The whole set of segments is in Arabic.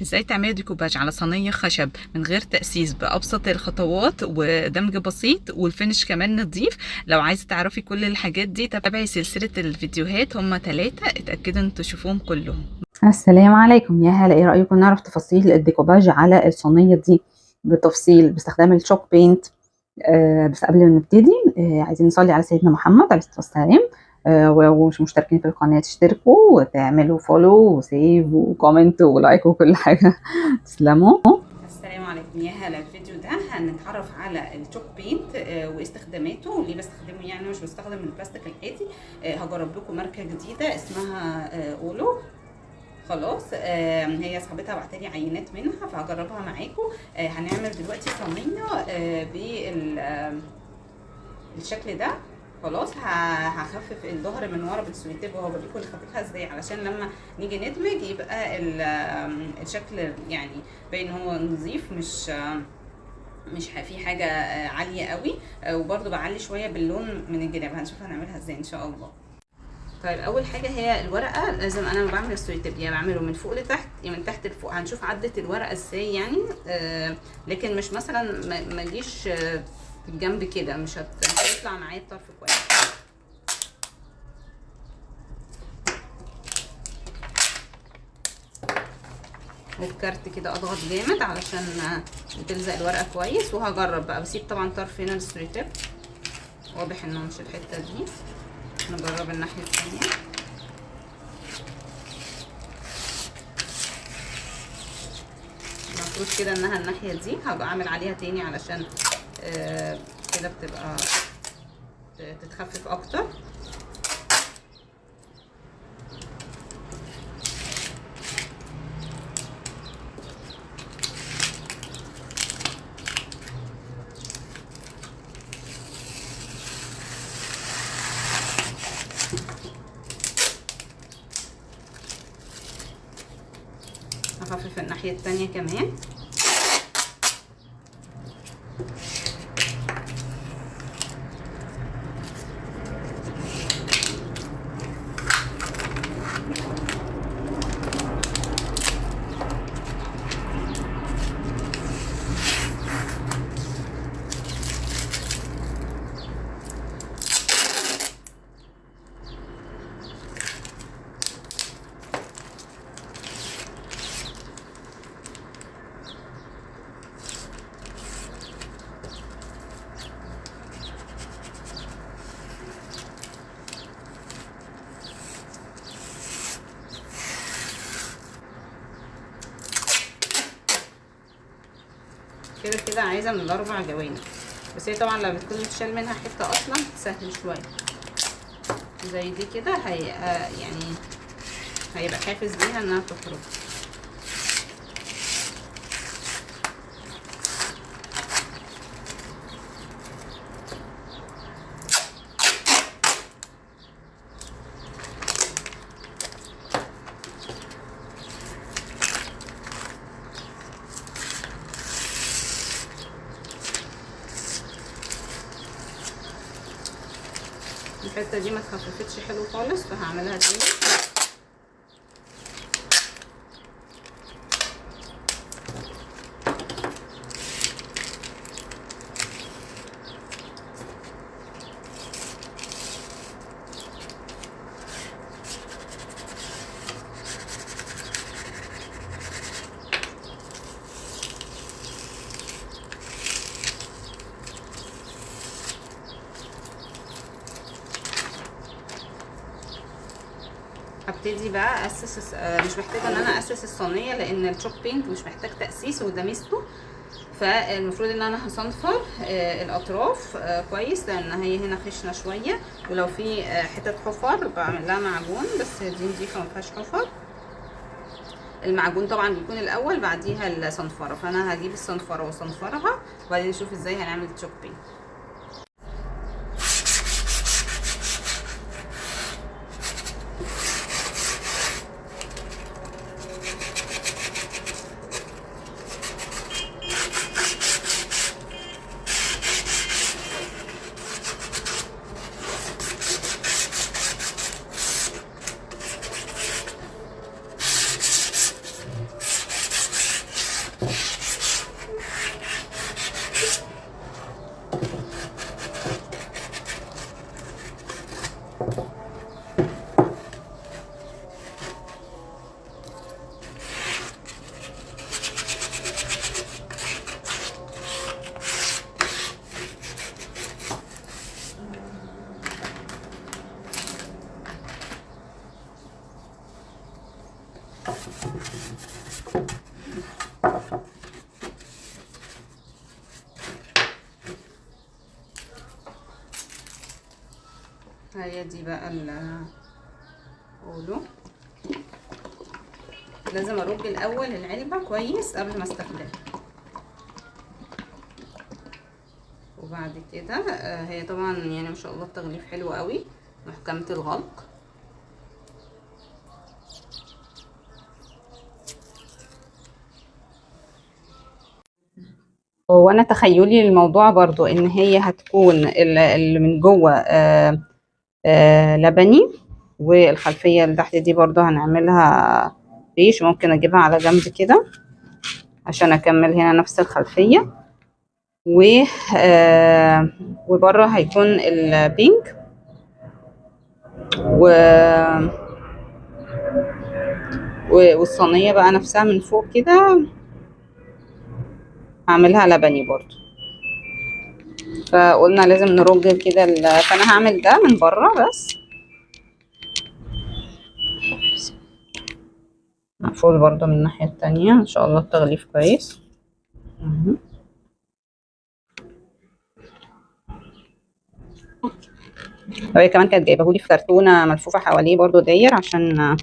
ازاي تعملي ديكوباج على صينيه خشب من غير تأسيس بأبسط الخطوات ودمج بسيط والفينش كمان نظيف. لو عايزه تعرفي كل الحاجات دي تابعي سلسله الفيديوهات، هم 3، اتأكدوا ان تشوفوهم كلهم. السلام عليكم، يا هلا. ايه رأيكم نعرف تفاصيل الديكوباج على الصينية دي بالتفصيل باستخدام الشوك بينت؟ بس قبل ما نبتدي عايزين نصلي على سيدنا محمد عليه الصلاة والسلام. ولو مش مشتركين في القناة تشتركوا وتعملوا فولو وسيف وكومنت ولايك وكل حاجة. تسلموا. السلام عليكم، يا هلا. الفيديو ده هنتعرف على الشوك بينت واستخداماته وليه بستخدمه. يعني مش بستخدم البلاستيك العادي. هجرب لكم ماركه جديده اسمها اولو. خلاص، هي صاحبتها بعتلي عينات منها فهجربها معاكم. هنعمل دلوقتي صينيه بالشكل ده. خلاص، هخفف الظهر من ورا بالسويتيب وهوريكم نخففها ازاي علشان لما نيجي ندمج يبقى الشكل يعني باين هو نظيف، مش في حاجه عاليه قوي. وبرده بعلي شويه باللون من الجناب. هنشوف هنعملها ازاي ان شاء الله. طيب، اول حاجه هي الورقه. لازم انا لما بعمل السويتيب يا بعمله من فوق لتحت يا من تحت لفوق. هنشوف عدت الورقه ازاي يعني. لكن مش مثلا ما اجيش في الجنب كده، مش هيطلع معايا الطرف كويس. وبكارت كده اضغط جامد علشان تلزق الورقه كويس. وهجرب بقى، بسيب طبعا طرف هنا للسويتيب. واضح انه مش الحته دي. نجرب الناحيه الثانيه. المفروض كده انها الناحيه دي. هبقى اعمل عليها تاني علشان كده بتبقى تتخفف اكتر. هخفف الناحيه التانيه كمان. كده عايزه من الاربع جوانب. بس هي طبعا لما بتكون متشال منها حته اصلا سهل شويه زي دي كده. يعني هيبقى حافز ليها انها تخرج. الحته دي ما اتخففتش حلو خالص فهعملها تاني. هبتدي بقى اسس. مش محتاجه ان انا اسس الصينيه لان الشوك بينت مش محتاج تاسيس وده ميزته. فالمفروض ان انا هصنفر الاطراف كويس لان هي هنا خشنه شويه. ولو في حتت حفر بعمل لها معجون، بس دي نضيفه ما فيهاش حفر. المعجون طبعا بيكون الاول بعديها الصنفره. فانا هجيب الصنفره واصنفرها وبعدين نشوف ازاي هنعمل الشوك بينت. هي دي بقى اقوله لازم ارج الاول العلبه كويس قبل ما استخدمها، وبعد كده هي طبعا يعني ما شاء الله التغليف حلو قوي، محكمه الغلق. وانا تخيلي للموضوع برضو ان هي هتكون اللي من جوه لبني، والخلفيه اللي تحت دي برضو هنعملها بيش، ممكن اجيبها على جنب كده عشان اكمل هنا نفس الخلفيه، وبره هيكون البينك، والصينيه بقى نفسها من فوق كده هعملها لبني برضو. فقلنا لازم نرج كده فانا هعمل ده من بره بس، مقفول برضو من الناحيه التانية ان شاء الله التغليف كويس. وهي كمان كانت جايبهولي في كرتونه ملفوفه حواليه برضو داير عشان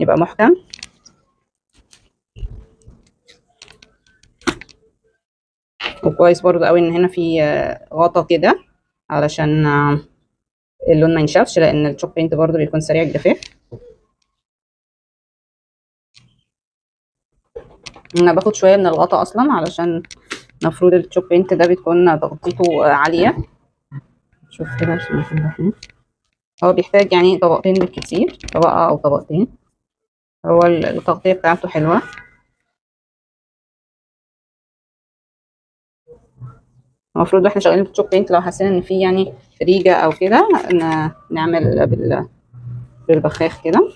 يبقى محكم. وكويس برضو قوي ان هنا في غطا كده علشان اللون ما ينشفش، لان الشوك بينت برضو بيكون سريع الجفاف. انا باخد شويه من الغطا اصلا علشان المفروض الشوك بينت ده بتكون تغطيته عاليه. شوف كده بسم الله الرحمن الرحيم، هو بيحتاج يعني طبقتين بالكتير، طبقه او طبقتين، هو التغطيه بتاعته حلوه. المفروض واحنا شغالين في الشوك بينت لو حسينا ان في يعني ريجه او كده نعمل بالبخاخ كده.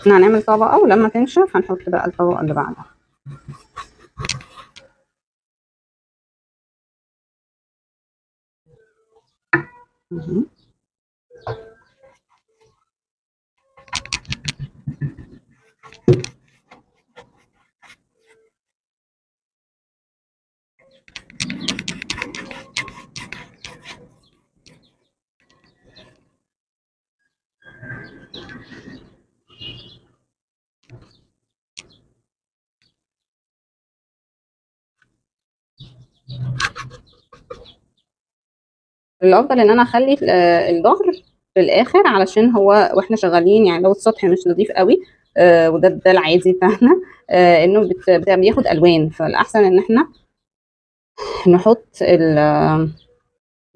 احنا هنعمل طبقه ولما تنشف هنحط بقى الطبقه اللي بعدها. الافضل ان انا اخلي الظهر في الاخر علشان هو واحنا شغالين، يعني لو السطح مش نظيف قوي وده العادي بتاعنا انه بياخد الوان، فالاحسن ان احنا نحط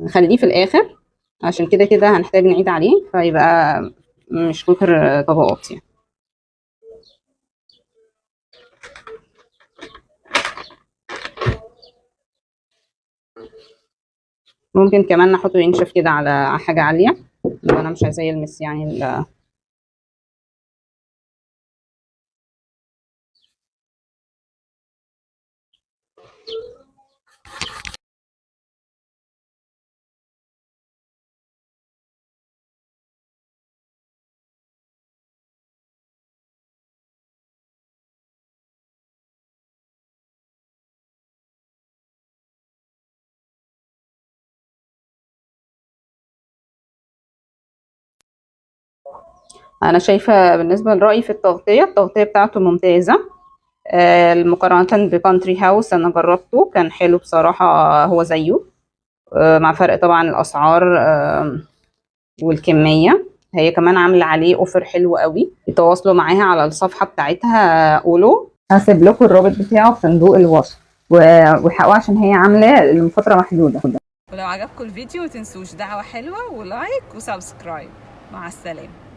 نخليه في الاخر عشان كده كده هنحتاج نعيد عليه، فيبقى مش كتر طبقات يعني. ممكن كمان نحطه ينشف كده على حاجه عاليه لو انا مش عايزاه يلمس يعني انا شايفه بالنسبه لرايي في التغطيه بتاعته ممتازه مقارنه بكانتري هاوس. انا جربته كان حلو بصراحه، هو زيه مع فرق طبعا الاسعار والكميه. هي كمان عامله عليه اوفر حلو قوي، يتواصلوا معاها على الصفحه بتاعتها قولوا. هسيب لكم الرابط بتاعه في صندوق الوصف، وحقوا عشان هي عامله لفتره محدوده. ولو عجبكم الفيديو متنسوش دعوه حلوه ولايك وسبسكرايب. مع السلامه.